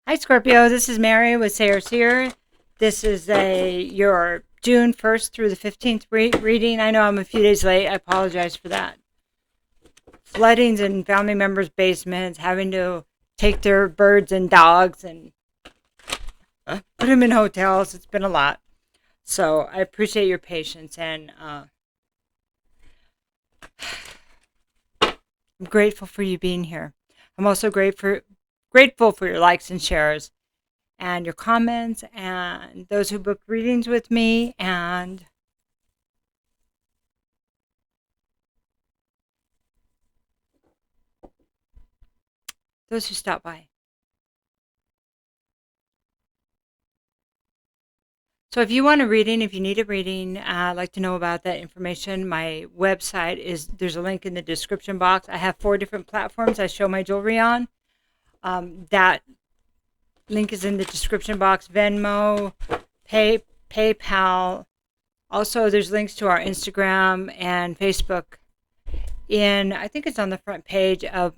Hi, Scorpio. This is Mary with Seer. This is your June 1st through the 15th reading. I know I'm a few days late. I apologize for that. Floodings in family members' basements, having to take their birds and dogs and put them in hotels. It's been a lot. So I appreciate your patience, and I'm grateful for you being here. I'm also grateful for your likes and shares and your comments and those who booked readings with me and those who stopped by. So if you want a reading, if you need a reading, I'd like to know about that information. My website there's a link in the description box. I have 4 different platforms I show my jewelry on. That link is in the description box. Venmo, PayPal. Also, there's links to our Instagram and Facebook I think it's on the front page of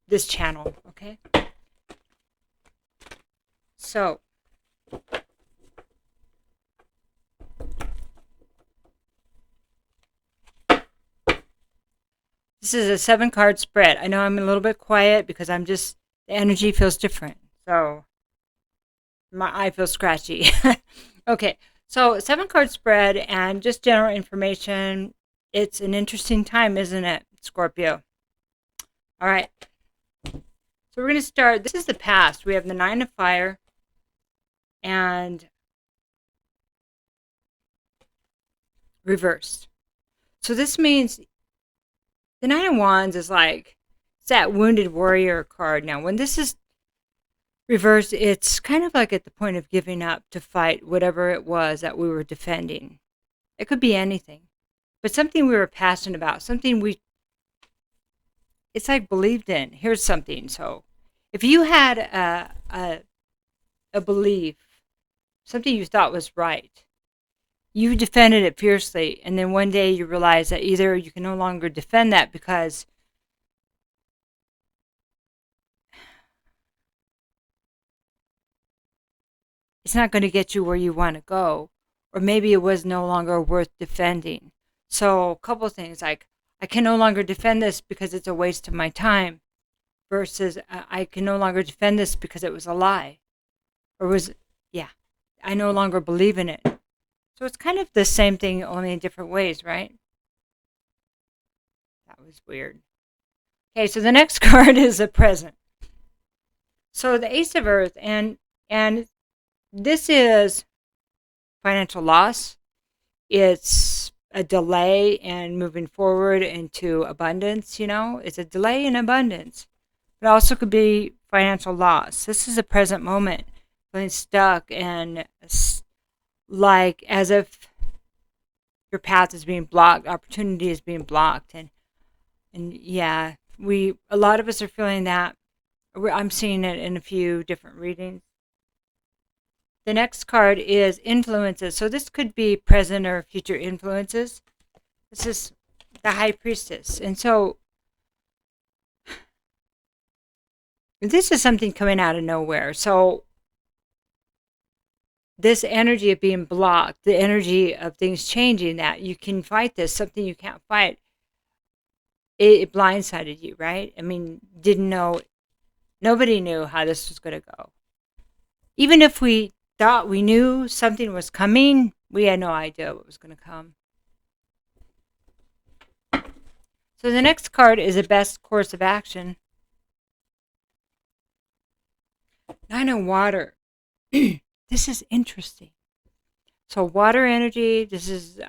this channel, okay? So, this is a 7-card spread. I know I'm a little bit quiet because the energy feels different. So, my eye feels scratchy. Okay, so 7-card spread and just general information. It's an interesting time, isn't it, Scorpio? All right. So we're going to start. This is the past. We have the 9 of Fire and reversed. So this means the 9 of Wands is it's that wounded warrior card. Now, when this is reversed, it's kind of like at the point of giving up to fight whatever it was that we were defending. It could be anything, but something we were passionate about, something it's like believed in. Here's something. So if you had a belief, something you thought was right, you defended it fiercely, and then one day you realize that either you can no longer defend that because it's not going to get you where you want to go, or maybe it was no longer worth defending. So a couple of things, like I can no longer defend this because it's a waste of my time, versus I can no longer defend this because it was a lie, I no longer believe in it. So it's kind of the same thing, only in different ways, right? That was weird. Okay, so the next card is a present. So the Ace of Earth, and this is financial loss. It's a delay in moving forward into abundance, It's a delay in abundance. But it also could be financial loss. This is a present moment, feeling stuck and like as if your path is being blocked, opportunity is being blocked. And yeah, a lot of us are feeling that. I'm seeing it in a few different readings. The next card is influences. So this could be present or future influences. This is the High Priestess. And so this is something coming out of nowhere. So this energy of being blocked, the energy of things changing, that you can fight this, something you can't fight, it blindsided you, right? I mean, nobody knew how this was going to go. Even if we thought we knew something was coming, we had no idea what was going to come. So the next card is the best course of action. 9 of Water. This is interesting. So water energy, this is,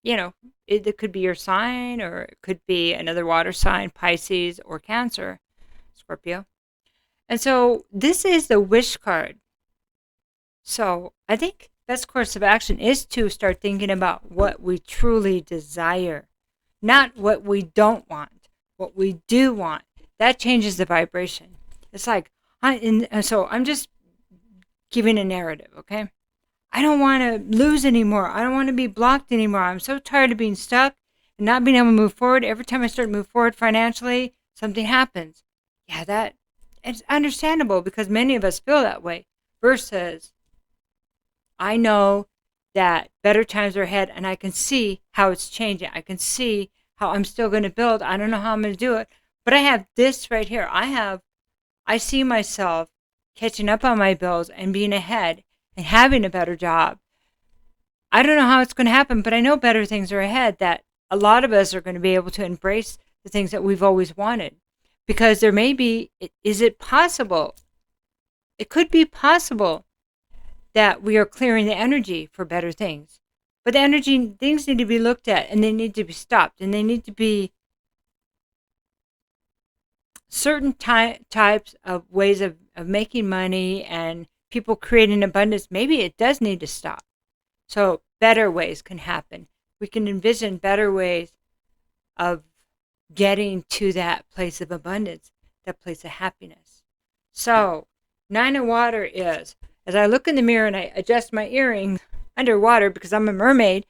it could be your sign, or it could be another water sign, Pisces or Cancer, Scorpio. And so this is the wish card. So I think best course of action is to start thinking about what we truly desire, not what we don't want, what we do want. That changes the vibration. It's like, so I'm just giving a narrative, okay? I don't want to lose anymore. I don't want to be blocked anymore. I'm so tired of being stuck and not being able to move forward. Every time I start to move forward financially, something happens. Yeah, it's understandable because many of us feel that way. Versus, I know that better times are ahead and I can see how it's changing. I can see how I'm still going to build. I don't know how I'm going to do it, but I have this right here. I see myself catching up on my bills and being ahead and having a better job. I don't know how it's going to happen, but I know better things are ahead, that a lot of us are going to be able to embrace the things that we've always wanted. Because there may be, is it possible? It could be possible that we are clearing the energy for better things. But the energy, things need to be looked at and they need to be stopped, and they need to be certain types of ways of making money and people creating abundance. Maybe it does need to stop. So better ways can happen. We can envision better ways of getting to that place of abundance, that place of happiness. So 9 of water is, as I look in the mirror and I adjust my earrings underwater because I'm a mermaid,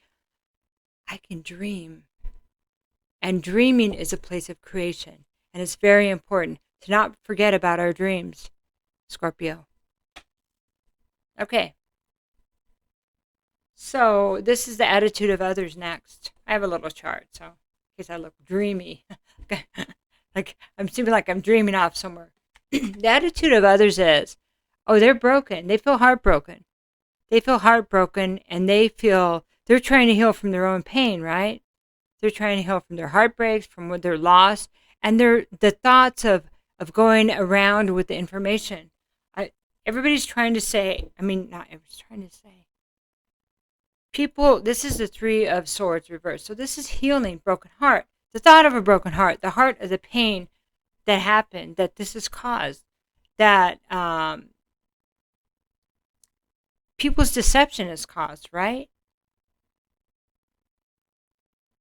I can dream. And dreaming is a place of creation. And it's very important to not forget about our dreams, Scorpio. Okay. So this is the attitude of others next. I have a little chart, so in case I look dreamy. Like I'm seeming like I'm dreaming off somewhere. The attitude of others is, oh, they're broken. They feel heartbroken. They feel heartbroken and they feel they're trying to heal from their own pain, right? They're trying to heal from their heartbreaks, from what they're lost, and they're the thoughts of going around with the information. Everybody's trying to say, not everybody's trying to say. People, this is the 3 of Swords reversed. So this is healing, broken heart. The thought of a broken heart, the heart of the pain that happened, that this has caused, that people's deception has caused, right?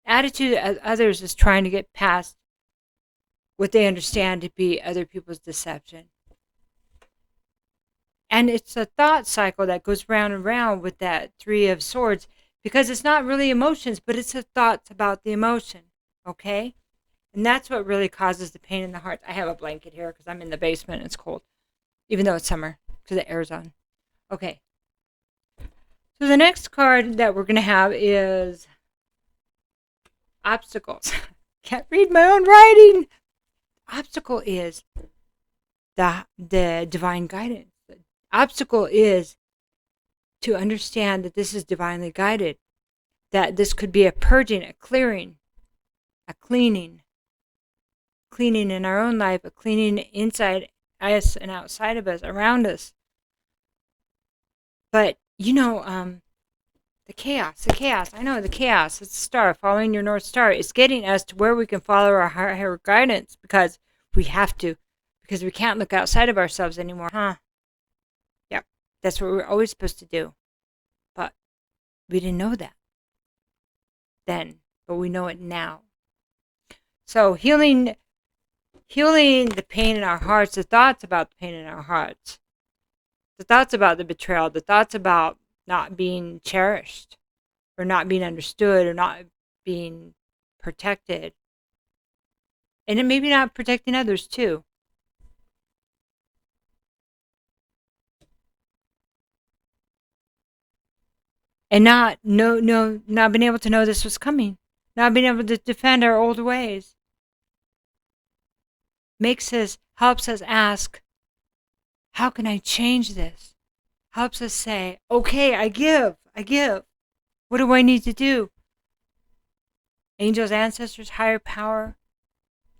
Attitude of others is trying to get past what they understand to be other people's deception. And it's a thought cycle that goes round and round with that 3 of Swords, because it's not really emotions, but it's the thoughts about the emotion, okay? And that's what really causes the pain in the heart. I have a blanket here because I'm in the basement and it's cold, even though it's summer because the air's on. Okay. So the next card that we're going to have is obstacles. Can't read my own writing. Obstacle is the divine guidance. The obstacle is to understand that this is divinely guided, that this could be a purging, a clearing, a cleaning in our own life, a cleaning inside us and outside of us, around us. But, the chaos, I know the chaos, it's a star, following your North Star. It's getting us to where we can follow our higher guidance because we have to, because we can't look outside of ourselves anymore, huh? Yep, that's what we're always supposed to do. But we didn't know that then, but we know it now. So healing the pain in our hearts, the thoughts about the pain in our hearts, the thoughts about the betrayal, the thoughts about not being cherished or not being understood or not being protected. And it maybe not protecting others too. And not being able to know this was coming. Not being able to defend our old ways. Helps us ask, how can I change this? Helps us say, okay, I give. What do I need to do? Angels, ancestors, higher power,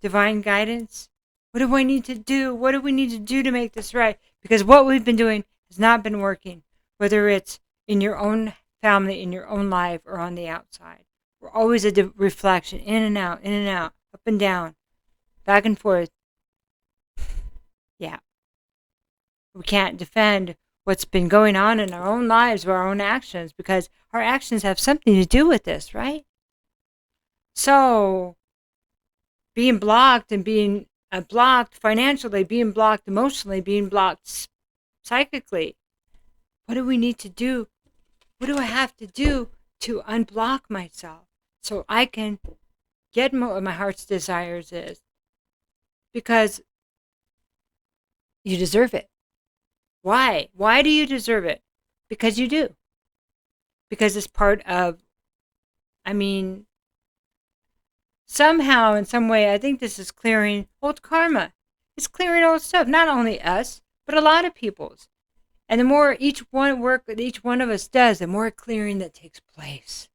divine guidance. What do I need to do? What do we need to do to make this right? Because what we've been doing has not been working, whether it's in your own family, in your own life, or on the outside. We're always a reflection, in and out, up and down, back and forth. Yeah. We can't defend what's been going on in our own lives or our own actions because our actions have something to do with this, right? So being blocked and being blocked financially, being blocked emotionally, being blocked psychically, what do we need to do? What do I have to do to unblock myself so I can get what my heart's desires is? Because You deserve it. Why? Why do you deserve it? Because you do. Because it's part of, somehow, in some way, I think this is clearing old karma. It's clearing old stuff, not only us, but a lot of people's. And the more each one of us does, the more clearing that takes place.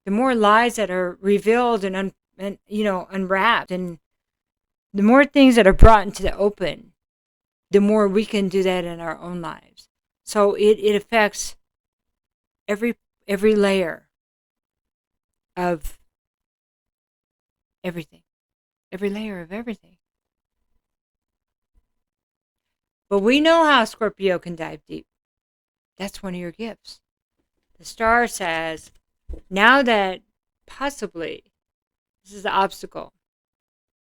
The more lies that are revealed and unwrapped, and the more things that are brought into the open, the more we can do that in our own lives. So it affects every layer of everything. Every layer of everything. But we know how Scorpio can dive deep. That's one of your gifts. The star says, now that possibly this is the obstacle,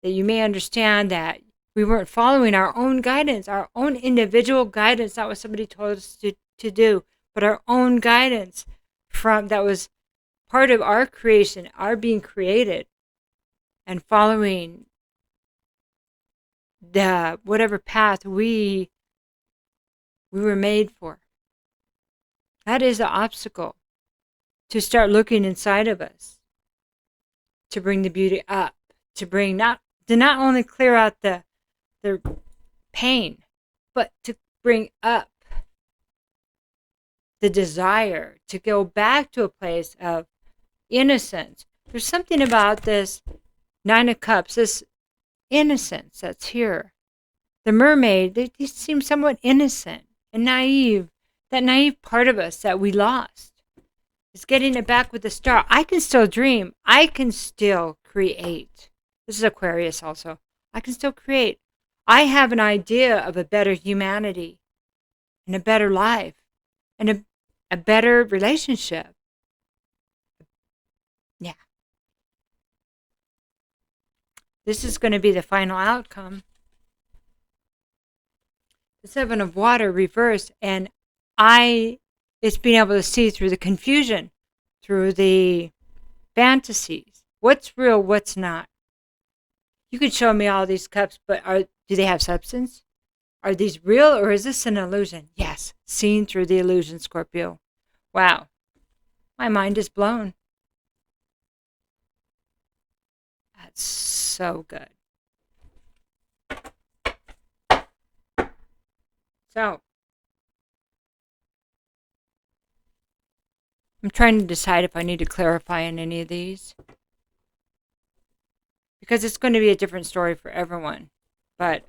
that you may understand that we weren't following our own guidance, our own individual guidance, not what somebody told us to do, but our own guidance that was part of our creation, our being created, and following the whatever path we were made for. That is the obstacle, to start looking inside of us, to bring the beauty up, to not only clear out the pain, but to bring up the desire to go back to a place of innocence. There's something about this Nine of Cups, this innocence that's here. The mermaid, they seem somewhat innocent and naive. That naive part of us that we lost is getting it back with the star. I can still dream. I can still create. This is Aquarius also. I can still create. I have an idea of a better humanity and a better life and a better relationship. Yeah. This is going to be the final outcome. The Seven of Water reversed, and it's being able to see through the confusion, through the fantasies. What's real, what's not? You could show me all these cups, but do they have substance? Are these real, or is this an illusion? Yes, seen through the illusion, Scorpio. Wow, my mind is blown. That's so good. So, I'm trying to decide if I need to clarify in any of these, because it's going to be a different story for everyone. But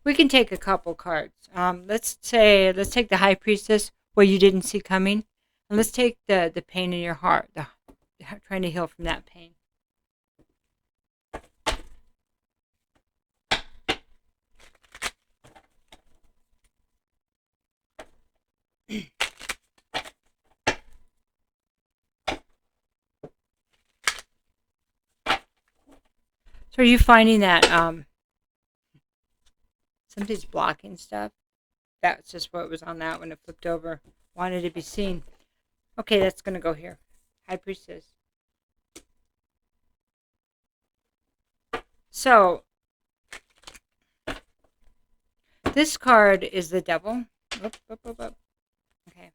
we can take a couple cards. Let's take the High Priestess, what you didn't see coming, and let's take the pain in your heart, trying to heal from that pain. So are you finding that somebody's blocking stuff? That's just what was on that when it flipped over. Wanted to be seen. Okay, that's going to go here. High Priestess. So, this card is the Devil. Okay.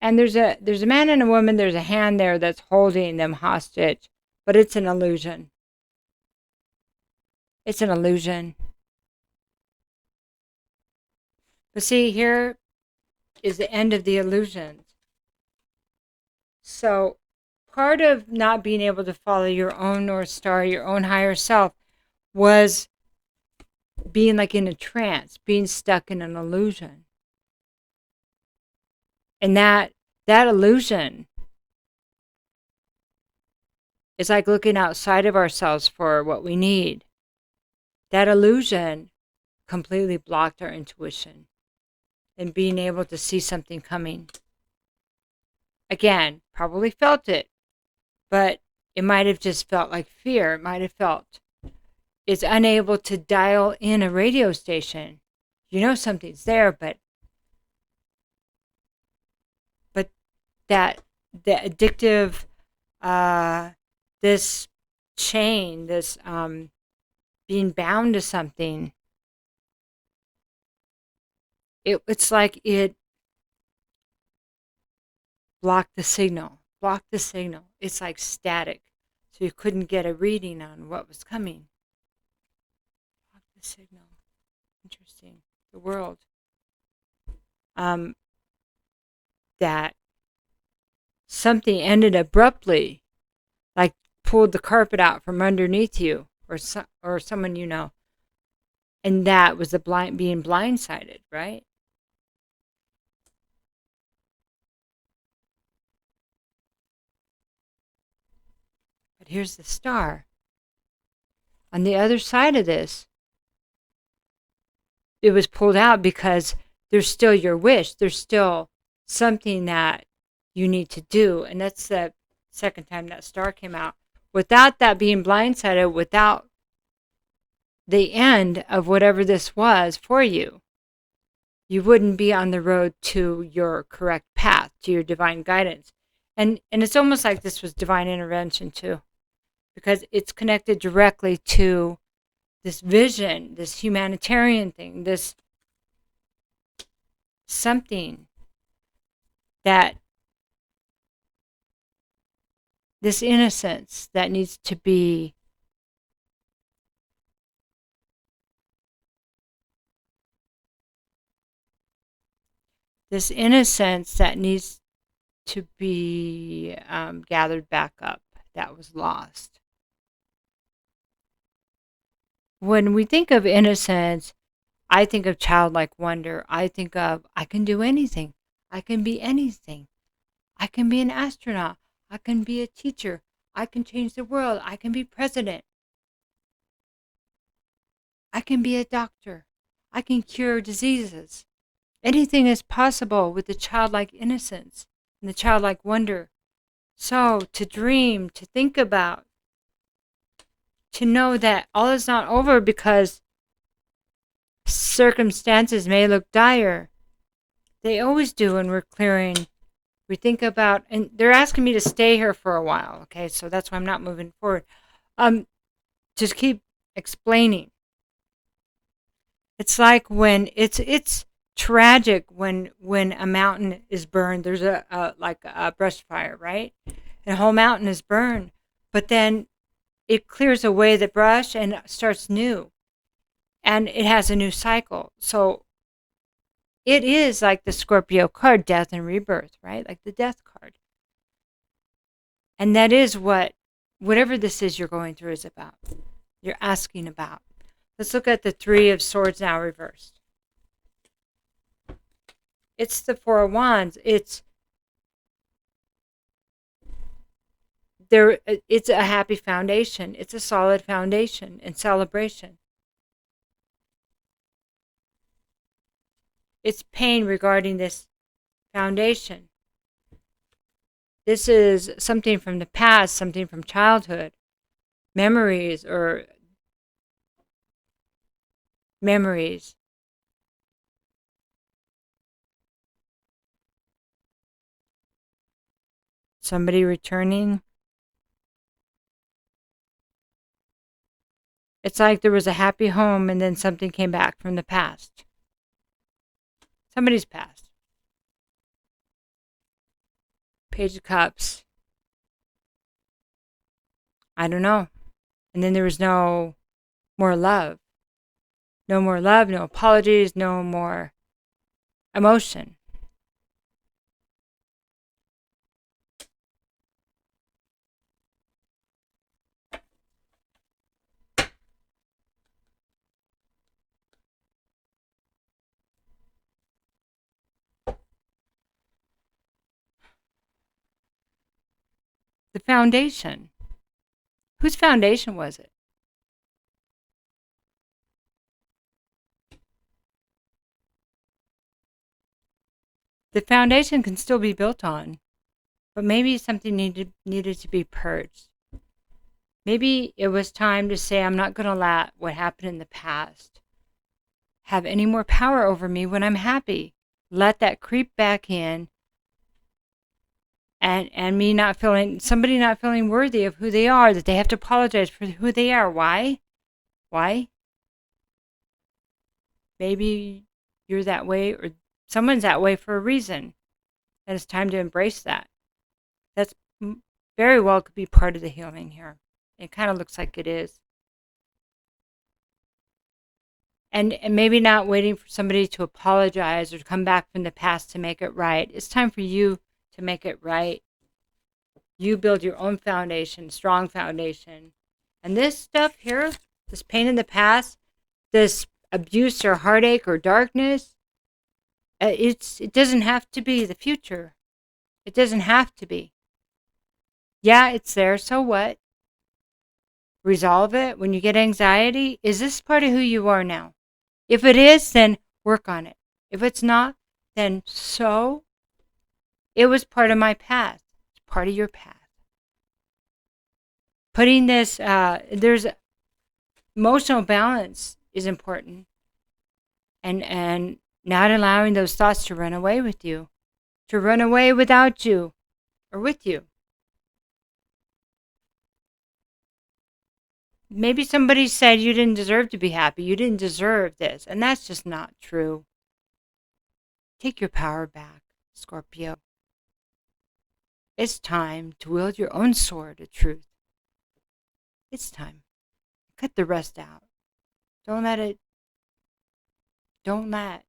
And there's a man and a woman. There's a hand there that's holding them hostage, but it's an illusion. It's an illusion. But see, here is the end of the illusions. So part of not being able to follow your own North Star, your own higher self, was being like in a trance, being stuck in an illusion. And that illusion is like looking outside of ourselves for what we need. That illusion completely blocked our intuition and being able to see something coming. Again, probably felt it, but it might have just felt like fear. It might have felt it's unable to dial in a radio station. You know something's there, but the addictive, this chain, this being bound to something, it's like it blocked the signal. It's like static. So you couldn't get a reading on what was coming. Blocked the signal. Interesting. The world. That something ended abruptly, like pulled the carpet out from underneath you, or someone you know, and that was the being blindsided, right? But here's the star. On the other side of this, it was pulled out because there's still your wish. There's still something that you need to do. And that's the second time that star came out. Without that being blindsided, without the end of whatever this was for you, you wouldn't be on the road to your correct path, to your divine guidance. And it's almost like this was divine intervention too, because it's connected directly to this vision, this humanitarian thing, this something that, this innocence that needs to be gathered back up, that was lost. When we think of innocence, I think of childlike wonder. I think of, I can do anything. I can be anything. I can be an astronaut. I can be a teacher. I can change the world. I can be president. I can be a doctor. I can cure diseases. Anything is possible with the childlike innocence and the childlike wonder. So to dream, to think about, to know that all is not over because circumstances may look dire. They always do when we're clearing. We think about, and they're asking me to stay here for a while, okay? So that's why I'm not moving forward. Just keep explaining. It's like when it's tragic when a mountain is burned. There's like a brush fire, right? And a whole mountain is burned, but then it clears away the brush and starts new, and it has a new cycle. So it is like the Scorpio card, death and rebirth, right? Like the death card. And that is whatever this is you're going through is about. You're asking about. Let's look at the Three of Swords now reversed. It's the Four of Wands. It's a happy foundation. It's a solid foundation and celebration. It's pain regarding this foundation. This is something from the past, something from childhood, memories. Somebody returning. It's like there was a happy home and then something came back from the past. Somebody's past. Page of Cups. I don't know. And then there was no more love. No more love, no apologies, no more emotion. The foundation. Whose foundation was it? The foundation can still be built on, but maybe something needed to be purged. Maybe it was time to say, I'm not going to let what happened in the past have any more power over me when I'm happy. Let that creep back in, and me not feeling, somebody not feeling worthy of who they are, that they have to apologize for who they are. Why? Maybe you're that way, or someone's that way for a reason. And it's time to embrace that. That's very well could be part of the healing here. It kind of looks like it is. And maybe not waiting for somebody to apologize or to come back from the past to make it right. It's time for you to make it right. You build your own foundation, strong foundation. And this stuff here, this pain in the past, this abuse or heartache or darkness, it doesn't have to be the future. It doesn't have to be. Yeah, it's there, so what? Resolve it. When you get anxiety, is this part of who you are now? If it is, then work on it. If it's not, then so. It was part of my past. It's part of your past. Putting this, there's emotional balance is important. And not allowing those thoughts to run away with you. To run away without you or with you. Maybe somebody said you didn't deserve to be happy. You didn't deserve this. And that's just not true. Take your power back, Scorpio. It's time to wield your own sword of truth. It's time. Cut the rest out. Don't let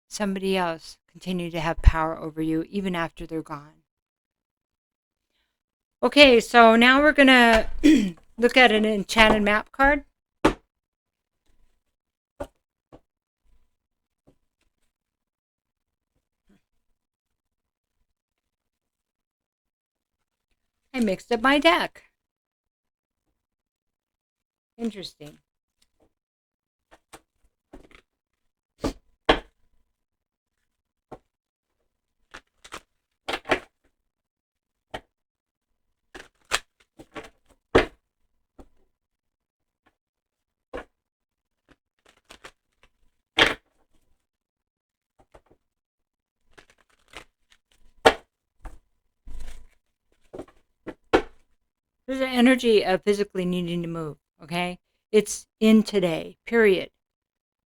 somebody else continue to have power over you even after they're gone. Okay, so now we're going to look at an enchanted map card. I mixed up my deck. Interesting. There's an energy of physically needing to move, okay? It's in today, period.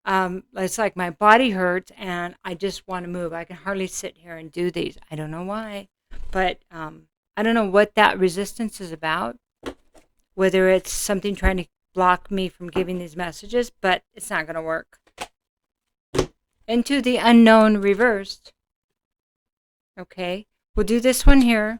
It's like my body hurts and I just want to move. I can hardly sit here and do these. I don't know why, but I don't know what that resistance is about, whether it's something trying to block me from giving these messages, but it's not going to work. Into the unknown reversed. Okay, we'll do this one here.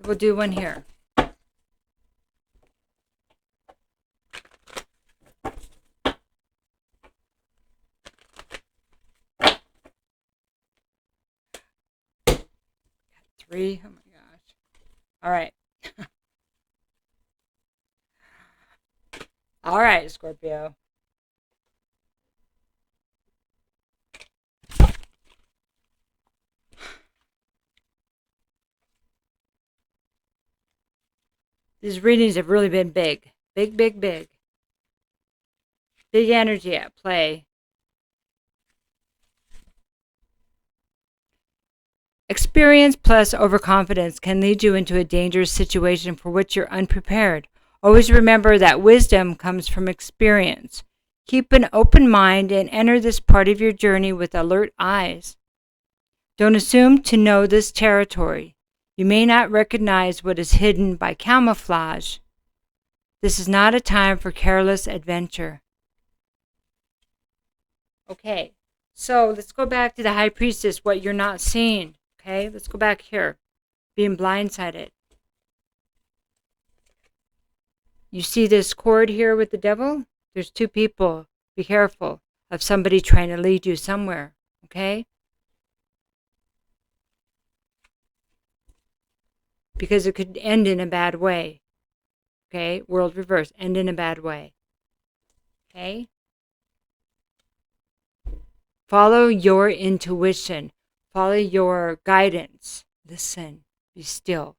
We'll do one here. Got 3. Oh my gosh. All right. All right, Scorpio. These readings have really been big. Big, big, big. Big energy at play. Experience plus overconfidence can lead you into a dangerous situation for which you're unprepared. Always remember that wisdom comes from experience. Keep an open mind and enter this part of your journey with alert eyes. Don't assume to know this territory. You may not recognize what is hidden by camouflage. This is not a time for careless adventure. Okay, so let's go back to the High Priestess, what you're not seeing. Okay, let's go back here. Being blindsided. You see this cord here with the devil? There's 2 people. Be careful of somebody trying to lead you somewhere. Okay? Because it could end in a bad way. Okay? World reverse. End in a bad way. Okay? Follow your intuition. Follow your guidance. Listen. Be still.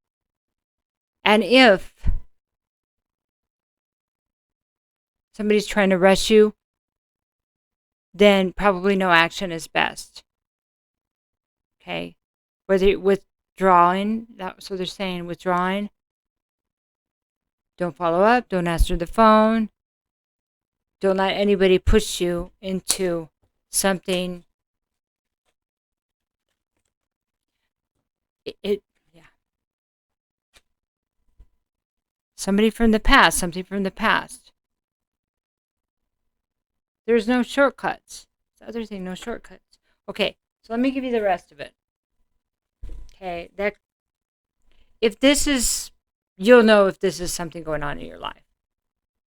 And if somebody's trying to rush you, then probably no action is best. Okay? Whether withdrawing, so they're saying withdrawing, Don't follow up. Don't answer the phone. Don't let anybody push you into something. Yeah. Somebody from the past, something from the past. There's no shortcuts. The other thing, no shortcuts. Okay, so let me give you the rest of it. Okay, if this is, you'll know if this is something going on in your life.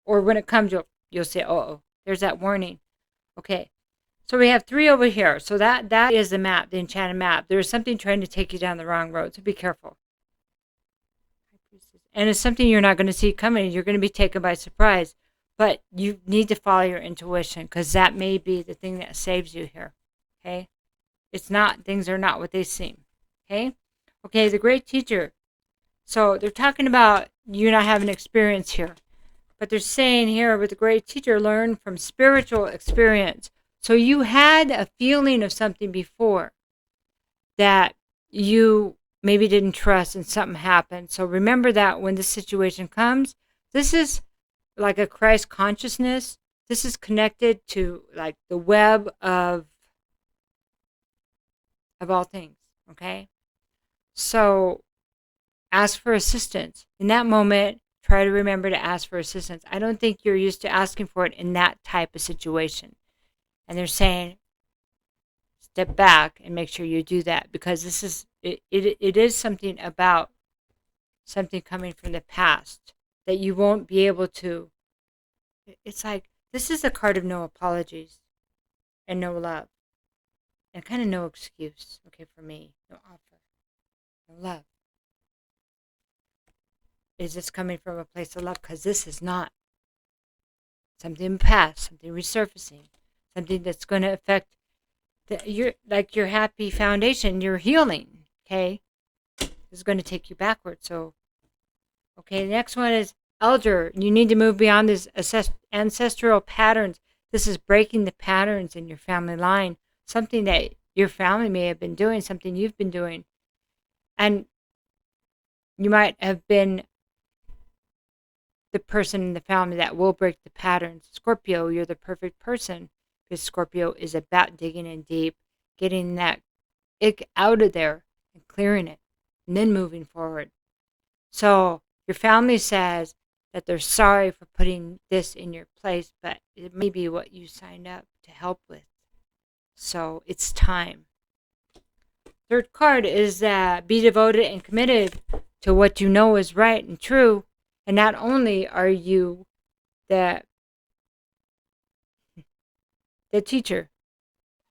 Or when it comes, you'll say, oh, there's that warning. Okay, so we have 3 over here. So that is the map, the enchanted map. There's something trying to take you down the wrong road, so be careful. And it's something you're not going to see coming. You're going to be taken by surprise. But you need to follow your intuition, because that may be the thing that saves you here. Okay? It's not, things are not what they seem. Okay? Okay, the great teacher. So they're talking about you not having experience here. But they're saying here with the great teacher, learn from spiritual experience. So you had a feeling of something before that you maybe didn't trust, and something happened. So remember that when this situation comes, this is like a Christ consciousness. This is connected to like the web of all things. Okay? So ask for assistance. In that moment, try to remember to ask for assistance. I don't think you're used to asking for it in that type of situation. And they're saying, step back and make sure you do that, because this is, it is something about something coming from the past that you won't be able to. It's like, this is a card of no apologies and no love and kind of no excuse. Okay, for me, no offer, no love. Is this coming from a place of love? Because this is not something past, something resurfacing, something that's going to affect your happy foundation, your healing. Okay, this is going to take you backwards. So, okay, the next one is elder. You need to move beyond these ancestral patterns. This is breaking the patterns in your family line, something that your family may have been doing, something you've been doing, and you might have been the person in the family that will break the patterns. Scorpio, you're the perfect person, because Scorpio is about digging in deep, getting that ick out of there and clearing it, and then moving forward. So your family says that they're sorry for putting this in your place, but it may be what you signed up to help with. So it's time. Third card is that be devoted and committed to what you know is right and true. And not only are you the teacher,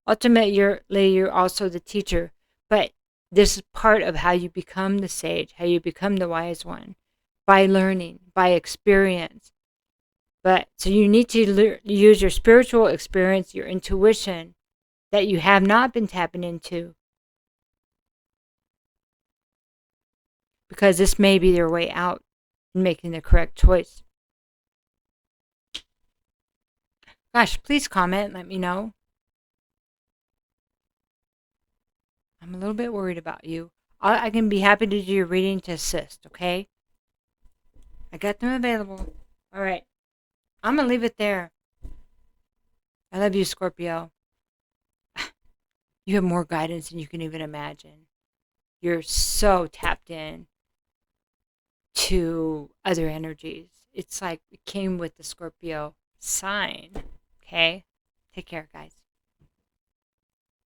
ultimately you're also the teacher, but this is part of how you become the sage, how you become the wise one, by learning, by experience. But so you need to use your spiritual experience, your intuition that you have not been tapping into, because this may be their way out in making the correct choice. Gosh, please comment, let me know. I'm a little bit worried about you. I can be happy to do your reading to assist, okay? I got them available. All right. I'm going to leave it there. I love you, Scorpio. You have more guidance than you can even imagine. You're so tapped in to other energies. It's like it came with the Scorpio sign. Okay? Take care, guys.